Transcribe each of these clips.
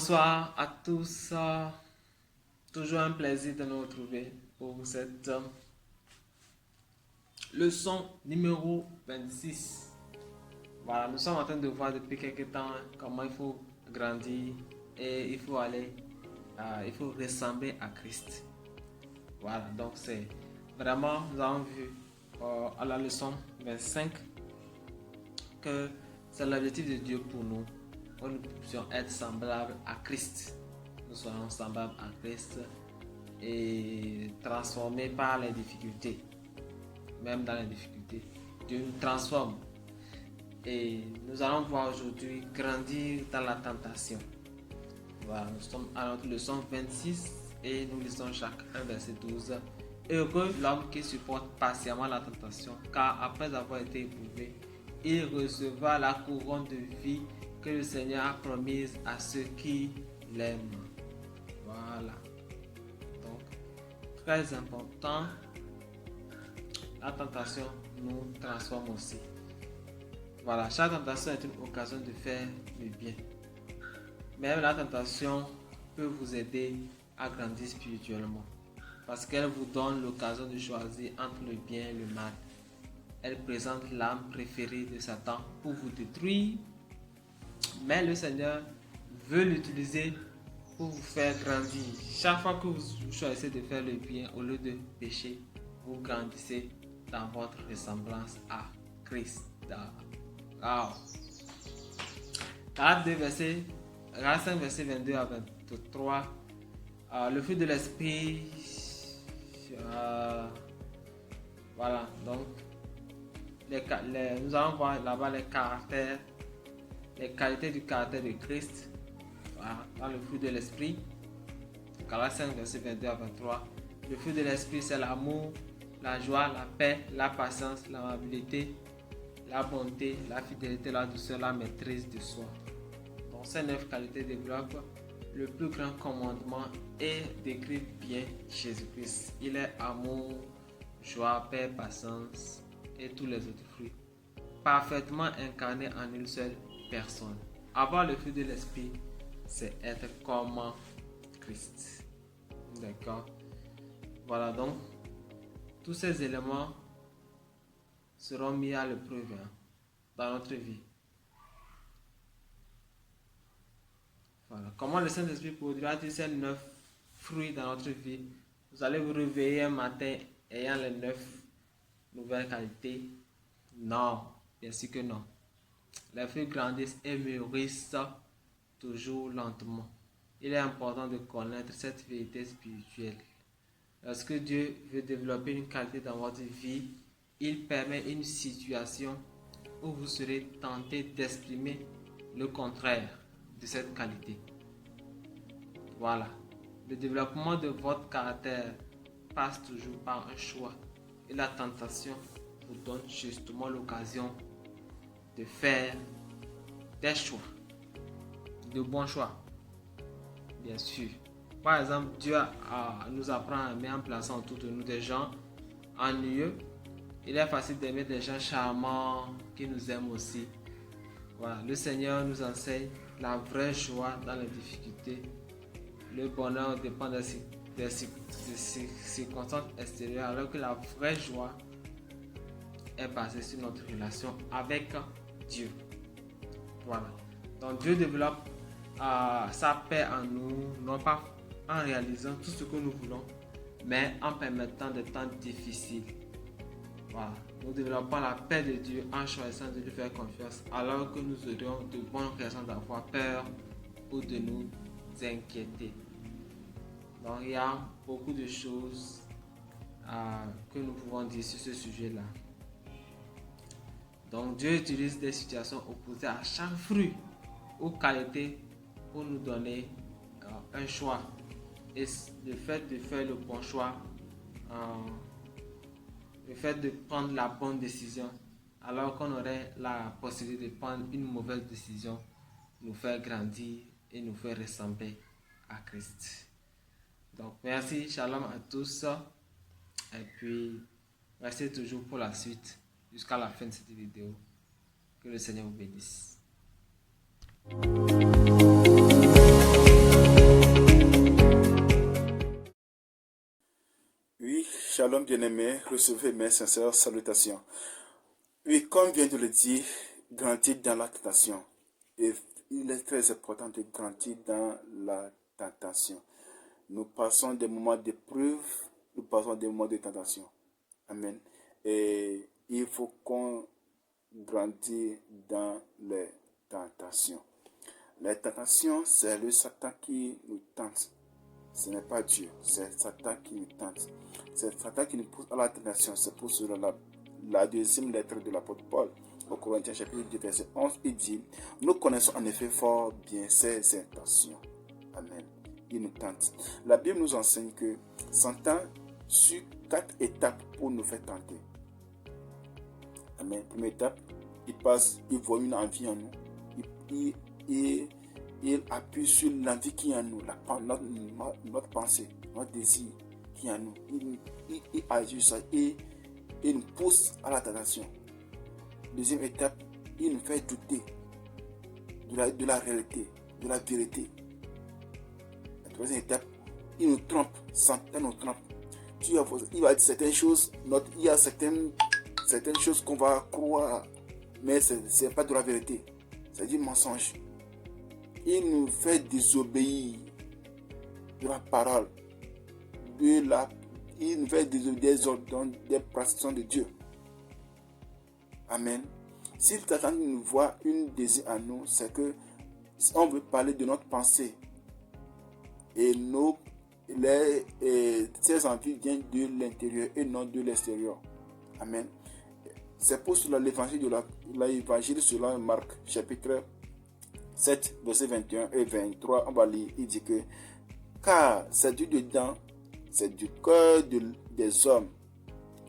Bonsoir à tous. Toujours un plaisir de nous retrouver pour cette leçon numéro 26. Voilà, nous sommes en train de voir depuis quelques temps comment il faut grandir et il faut ressembler à Christ. Voilà, donc c'est vraiment, nous avons vu à la leçon 25 que c'est l'objectif de Dieu pour nous. Nous puissions être semblables à Christ. Nous soyons semblables à Christ et transformés par les difficultés. Même dans les difficultés, Dieu nous transforme. Et nous allons voir aujourd'hui grandir dans la tentation. Voilà, nous sommes à notre leçon 26 et nous lisons chaque 1 verset 12. Heureux l'homme qui supporte patiemment la tentation, car après avoir été éprouvé, il recevra la couronne de vie que le Seigneur a promise à ceux qui l'aiment. Voilà. Donc, très important, la tentation nous transforme aussi. Voilà, chaque tentation est une occasion de faire le bien. Même la tentation peut vous aider à grandir spirituellement. Parce qu'elle vous donne l'occasion de choisir entre le bien et le mal. Elle présente l'âme préférée de Satan pour vous détruire. Mais le Seigneur veut l'utiliser pour vous faire grandir. Chaque fois que vous choisissez de faire le bien au lieu de pécher, vous grandissez dans votre ressemblance à Christ. Wow. Galates 5 versets 22 à 23. Le fruit de l'esprit. Voilà, donc nous allons voir là-bas les qualités du caractère de Christ. Voilà, dans le fruit de l'esprit. Galates 5 versets 22 à 23. Le fruit de l'esprit, c'est l'amour, la joie, la paix, la patience, l'amabilité, la bonté, la fidélité, la douceur, la maîtrise de soi. Donc ces 9 qualités développent le plus grand commandement et décrit bien Jésus-Christ. Il est amour, joie, paix, patience et tous les autres fruits, parfaitement incarnés en une seule personne. Avoir le fruit de l'esprit, c'est être comme Christ. D'accord? Voilà, donc tous ces éléments seront mis à l'épreuve dans notre vie. Voilà. Comment le Saint-Esprit produira-t-il ces 9 fruits dans notre vie? Vous allez vous réveiller un matin ayant les 9 nouvelles qualités? Non, bien sûr que non. Les fruits grandissent et mûrissent toujours lentement. Il est important de connaître cette vérité spirituelle. Lorsque Dieu veut développer une qualité dans votre vie, il permet une situation où vous serez tenté d'exprimer le contraire de cette qualité. Voilà. Le développement de votre caractère passe toujours par un choix. Et la tentation vous donne justement l'occasion de faire des choix. De bons choix. Bien sûr. Par exemple, Dieu nous apprend à mettre en place autour de nous des gens ennuyeux. Il est facile d'aimer des gens charmants qui nous aiment aussi. Voilà. Le Seigneur nous enseigne la vraie joie dans les difficultés. Le bonheur dépend des circonstances extérieures, alors que la vraie joie est basée sur notre relation avec Dieu. Voilà. Donc Dieu développe sa paix en nous, non pas en réalisant tout ce que nous voulons, mais en permettant des temps difficiles. Voilà. Nous développons la paix de Dieu en choisissant de lui faire confiance, alors que nous aurions de bonnes raisons d'avoir peur ou de nous inquiéter. Donc il y a beaucoup de choses que nous pouvons dire sur ce sujet-là. Donc Dieu utilise des situations opposées à chaque fruit ou qualité pour nous donner un choix. Et le fait de faire le bon choix, le fait de prendre la bonne décision, alors qu'on aurait la possibilité de prendre une mauvaise décision, nous fait grandir et nous fait ressembler à Christ. Donc merci, shalom à tous. Et puis restez toujours pour la suite jusqu'à la fin de cette vidéo. Que le Seigneur vous bénisse. Shalom bien-aimés, recevez mes sincères salutations. Oui, comme vient de le dire, grandir dans la tentation. Et il est très important de grandir dans la tentation. Nous passons des moments d'épreuve, nous passons des moments de tentation. Amen. Et il faut qu'on grandisse dans les tentations. Les tentations, c'est le Satan qui nous tente. Ce n'est pas Dieu, c'est Satan qui nous tente. C'est Satan qui nous pousse à la tentation. C'est pour cela la deuxième lettre de l'apôtre Paul au Corinthiens chapitre 2 verset 11, il dit: nous connaissons en effet fort bien ses intentions. Amen. Il nous tente. La Bible nous enseigne que Satan sur 4 étapes pour nous faire tenter. Amen. Première étape, il voit une envie en nous. Il appuie sur l'envie qui est en nous, notre pensée, notre désir qui est en nous. Il agit sur ça et il nous pousse à la tentation. Deuxième étape, il nous fait douter de la réalité, de la vérité. La troisième étape, il nous trompe, Satan nous trompe. Il va dire certaines choses, il y a certaines choses qu'on va croire, mais ce n'est pas de la vérité, c'est du mensonge. Il nous fait désobéir de la parole, il nous fait désobéir des ordres, des prescriptions de Dieu. Amen. S'il t'attend de nous voir une désir en nous, c'est que on veut parler de notre pensée. Et ces envies viennent de l'intérieur et non de l'extérieur. Amen. C'est pour cela l'évangile selon Marc, chapitre 7, verset 21 et 23, on va lire, il dit que car c'est du dedans, c'est du cœur des hommes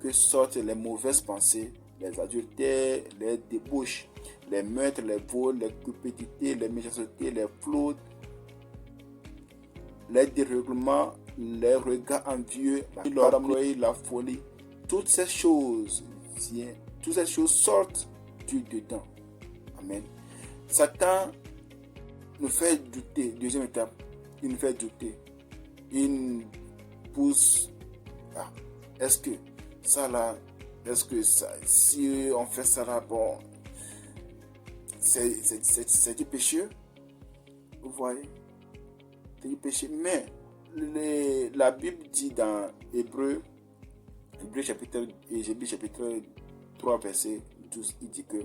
que sortent les mauvaises pensées, les adultères, les débauches, les meurtres, les vols, les cupidités, les méchancetés, les fraudes, les dérèglements, les regards envieux, l'orgueil, la folie. Toutes ces choses sortent du dedans. Amen. Satan nous fait douter. Deuxième étape, il nous fait douter. Il nous pousse. Est-ce que si on fait ça là, bon, c'est du péché. Vous voyez, c'est du péché. Mais la Bible dit dans Hébreu chapitre 3 verset 12, il dit que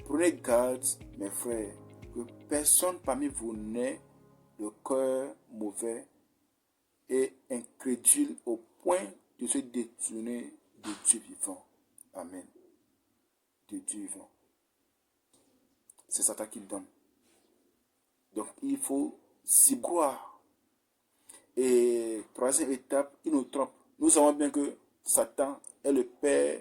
prenez garde, mes frères, que personne parmi vous n'ait le cœur mauvais et incrédule au point de se détourner de Dieu vivant. Amen. De Dieu vivant. C'est Satan qui le donne. Donc il faut s'y croire. Et troisième étape, il nous trompe. Nous savons bien que Satan est le père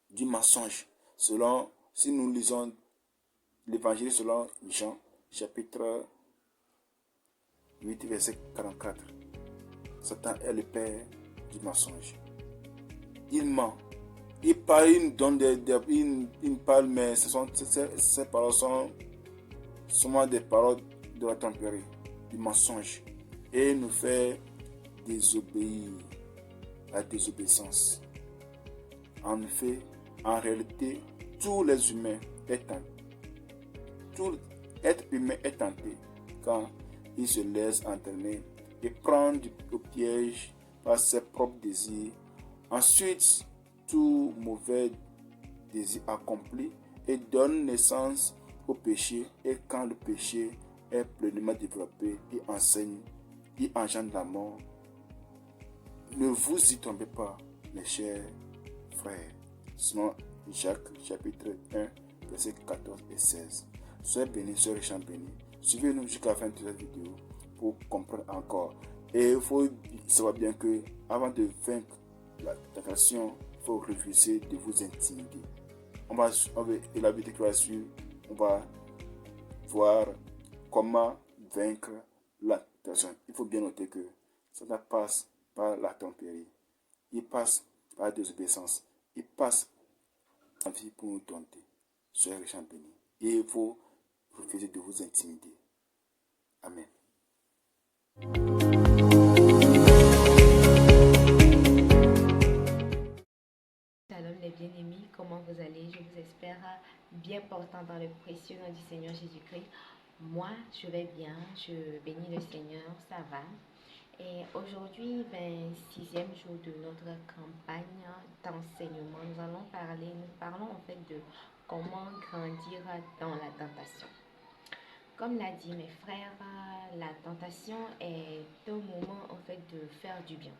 du mensonge. Si nous lisons l'évangile selon Jean, chapitre 8, verset 44. Satan est le père du mensonge. Il ment. Il parle, il donne il parle, mais ces paroles sont seulement des paroles de la tromperie, du mensonge. Et il nous fait désobéir, la désobéissance. En effet, en réalité, tous les humains tout être humain est tenté quand il se laisse entraîner et prendre au piège par ses propres désirs. Ensuite, tout mauvais désir accompli et donne naissance au péché. Et quand le péché est pleinement développé, il engendre la mort. Ne vous y trompez pas, mes chers frères. Sinon, Jacques chapitre 1, versets 14 et 16. Soyez bénis, soyez richement bénis. Suivez-nous jusqu'à la fin de cette vidéo pour comprendre encore. Et il faut savoir bien que avant de vaincre la tentation, il faut refuser de vous intimider. Et la vidéo qui va suivre, on va voir comment vaincre la tentation. Il faut bien noter que ça passe par la tromperie. Il passe par la désobéissance. Il passe en vie pour nous tenter. Soyez richement bénis. Et il faut refuser de vous intimider. Amen. les bien-aimés, comment vous allez? Je vous espère bien portant dans le précieux nom du Seigneur Jésus-Christ. Moi, je vais bien, je bénis le Seigneur, ça va. Et aujourd'hui, 26e jour de notre campagne d'enseignement, nous parlons en fait de comment grandir dans la tentation. Comme l'a dit mes frères, la tentation est un moment en fait de faire du bien.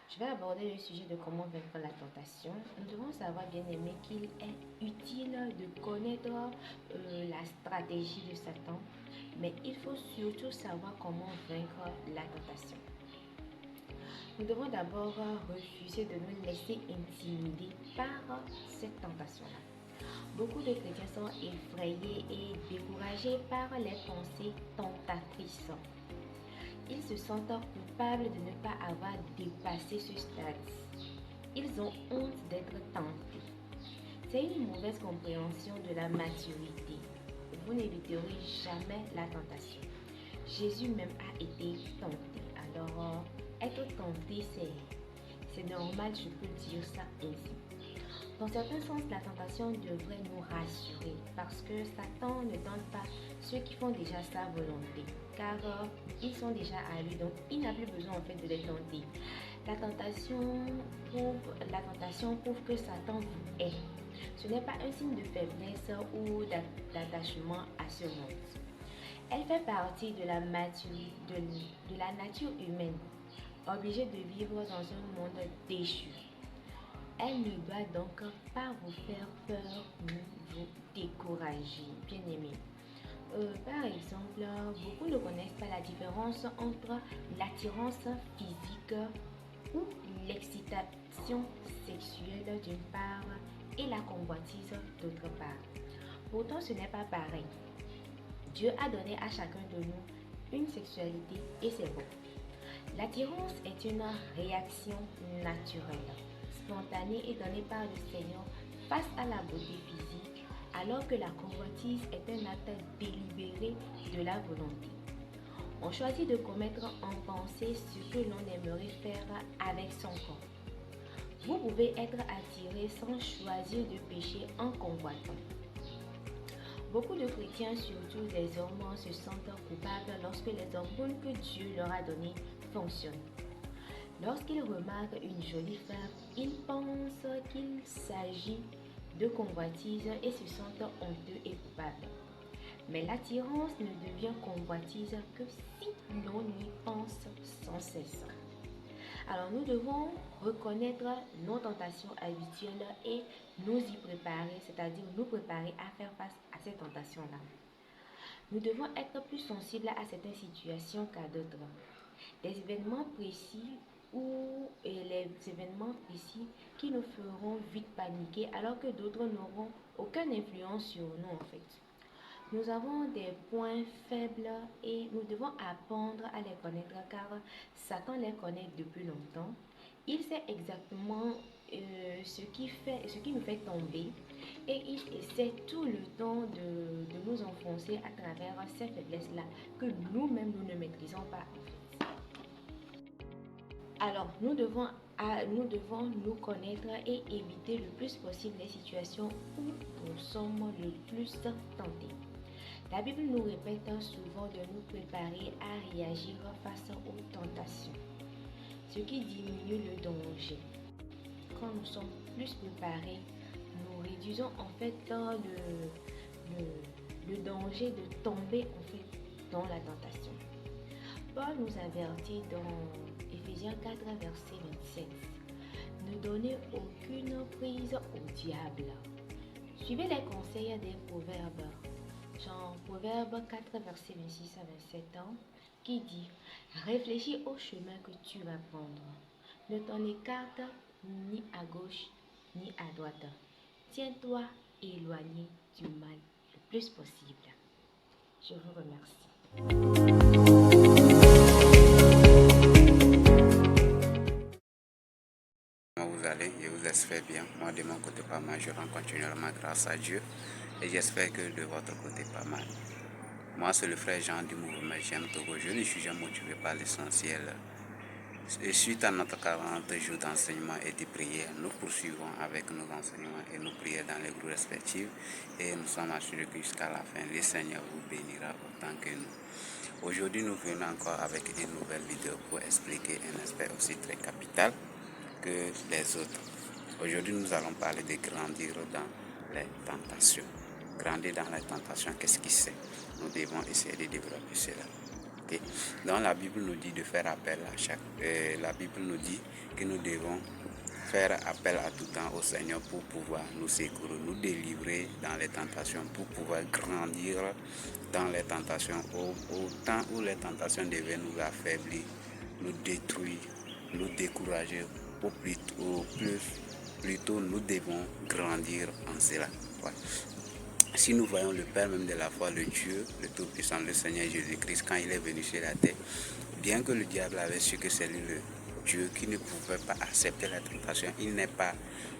Je vais aborder le sujet de comment vaincre la tentation. Nous devons savoir, bien aimé, qu'il est utile de connaître la stratégie de Satan, mais il faut surtout savoir comment vaincre la tentation. Nous devons d'abord refuser de nous laisser intimider par cette tentation-là. Beaucoup de chrétiens sont effrayés et découragés par les pensées tentatrices. Ils se sentent coupables de ne pas avoir dépassé ce stade. Ils ont honte d'être tentés. C'est une mauvaise compréhension de la maturité. Vous n'éviterez jamais la tentation. Jésus même a été tenté. Alors, être tenté, c'est normal, je peux dire ça ainsi. Dans certains sens, la tentation devrait nous rassurer parce que Satan ne tente pas ceux qui font déjà sa volonté, car ils sont déjà à lui, donc il n'a plus besoin en fait de les tenter. La tentation prouve que Satan vous hait. Ce n'est pas un signe de faiblesse ou d'attachement à ce monde. Elle fait partie de la nature humaine, obligée de vivre dans un monde déchu. Elle ne doit donc pas vous faire peur ni vous décourager, bien aimé. Par exemple, beaucoup ne connaissent pas la différence entre l'attirance physique ou l'excitation sexuelle d'une part et la convoitise d'autre part. Pourtant, ce n'est pas pareil. Dieu a donné à chacun de nous une sexualité et c'est bon. L'attirance est une réaction naturelle, spontanée et donnée par le Seigneur face à la beauté physique, alors que la convoitise est un acte délibéré de la volonté. On choisit de commettre en pensée ce que l'on aimerait faire avec son corps. Vous pouvez être attiré sans choisir de pécher en convoitant. Beaucoup de chrétiens, surtout des hommes, se sentent coupables lorsque les hormones que Dieu leur a données fonctionnent. Lorsqu'ils remarquent une jolie femme, ils pensent qu'il s'agit de convoitise et se sentent honteux et coupables. Mais l'attirance ne devient convoitise que si l'on y pense sans cesse. Alors nous devons reconnaître nos tentations habituelles et nous y préparer, c'est-à-dire nous préparer à faire face à ces tentations-là. Nous devons être plus sensibles à certaines situations qu'à d'autres. Des événements précis qui nous feront vite paniquer alors que d'autres n'auront aucune influence sur nous en fait. Nous avons des points faibles et nous devons apprendre à les connaître car Satan les connaît depuis longtemps. Il sait exactement ce qui nous fait tomber et il essaie tout le temps de nous enfoncer à travers ces faiblesses-là que nous-mêmes nous ne maîtrisons pas. Alors, nous devons nous connaître et éviter le plus possible les situations où nous sommes le plus tentés. La Bible nous répète souvent de nous préparer à réagir face aux tentations, ce qui diminue le danger. Quand nous sommes plus préparés, nous réduisons en fait le danger de tomber en fait dans la tentation. Paul nous avertit dans Éphésiens 4, verset 27. Ne donnez aucune prise au diable. Suivez les conseils des proverbes. Genre Proverbe 4, verset 26 à 27 ans, qui dit « Réfléchis au chemin que tu vas prendre. Ne t'en écarte ni à gauche ni à droite. Tiens-toi éloigné du mal le plus possible. » Je vous remercie. Vous allez, je vous espère bien. Moi, de mon côté, pas mal. Je rends continuellement grâce à Dieu et j'espère que de votre côté, pas mal. Moi, c'est le frère Jean du mouvement J'aime Togo. Je ne suis jamais motivé par l'essentiel. Et suite à notre 40 jours d'enseignement et de prière, nous poursuivons avec nos enseignements et nos prières dans les groupes respectifs et nous sommes assurés que jusqu'à la fin, le Seigneur vous bénira autant que nous. Aujourd'hui, nous venons encore avec une nouvelle vidéo pour expliquer un aspect aussi très capital que les autres. Aujourd'hui, nous allons parler de grandir dans les tentations. Grandir dans les tentations, qu'est-ce que c'est? Nous devons essayer de développer cela. Okay. Donc la Bible nous dit de faire appel à la Bible nous dit que nous devons faire appel à tout temps au Seigneur pour pouvoir nous secourir, nous délivrer dans les tentations, pour pouvoir grandir dans les tentations au temps où les tentations devaient nous affaiblir, nous détruire, nous décourager, plutôt nous devons grandir en cela. Ouais. Si nous voyons le Père même de la foi, le Dieu, le Tout-Puissant, le Seigneur Jésus-Christ, quand il est venu sur la terre, bien que le diable avait su que c'est lui le Dieu qui ne pouvait pas accepter la tentation, il n'est pas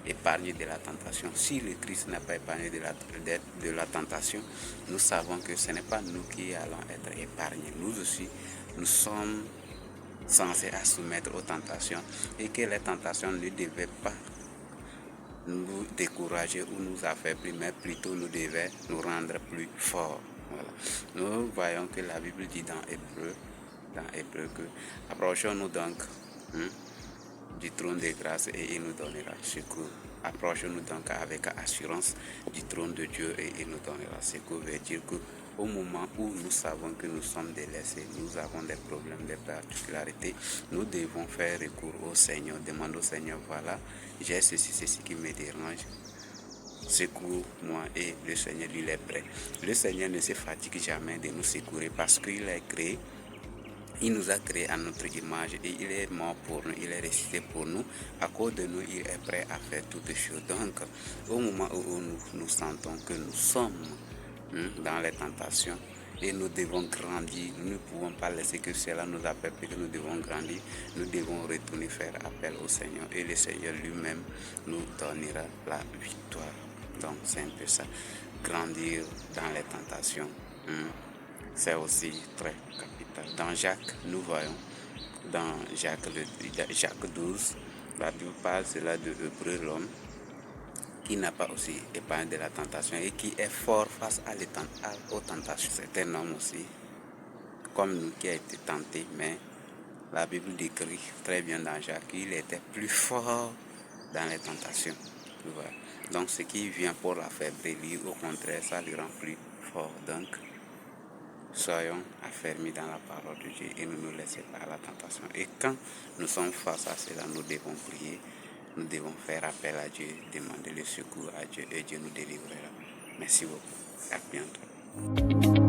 épargné de la tentation. Si le Christ n'a pas épargné de la tentation, nous savons que ce n'est pas nous qui allons être épargnés. Nous aussi, nous sommes censés à soumettre aux tentations et que les tentations ne devaient pas nous décourager ou nous affaiblir, mais plutôt nous devait nous rendre plus forts. Voilà. Nous voyons que la Bible dit dans Hébreu que approchons-nous donc du trône de grâce et il nous donnera secours. Approchons-nous donc avec assurance du trône de Dieu et il nous donnera secours. Veut dire qu'au moment où nous savons que nous sommes délaissés, nous avons des problèmes, des particularités, nous devons faire recours au Seigneur, demander au Seigneur, voilà, j'ai ceci qui me dérange, secours-moi, et le Seigneur lui est prêt. Le Seigneur ne se fatigue jamais de nous secourir parce qu'il est créé. Il nous a créés à notre image et il est mort pour nous, il est ressuscité pour nous. À cause de nous, il est prêt à faire toutes choses. Donc, au moment où nous sentons que nous sommes dans les tentations et nous devons grandir, nous ne pouvons pas laisser que cela nous affecte, que nous devons grandir, nous devons retourner faire appel au Seigneur et le Seigneur lui-même nous donnera la victoire. Donc, c'est un peu ça, grandir dans les tentations. C'est aussi très capital. Dans Jacques, nous voyons, dans Jacques 12, la Bible parle cela de Hébreu, l'homme qui n'a pas aussi épargné de la tentation et qui est fort face aux tentations. C'est un homme aussi, comme nous, qui a été tenté, mais la Bible décrit très bien dans Jacques qu'il était plus fort dans les tentations. Voilà. Donc ce qui vient pour l'affaiblir, lui, au contraire, ça le rend plus fort. Donc, soyons affermis dans la parole de Dieu et ne nous laissons pas à la tentation. Et quand nous sommes face à cela, nous devons prier, nous devons faire appel à Dieu, demander le secours à Dieu et Dieu nous délivrera. Merci beaucoup. À bientôt.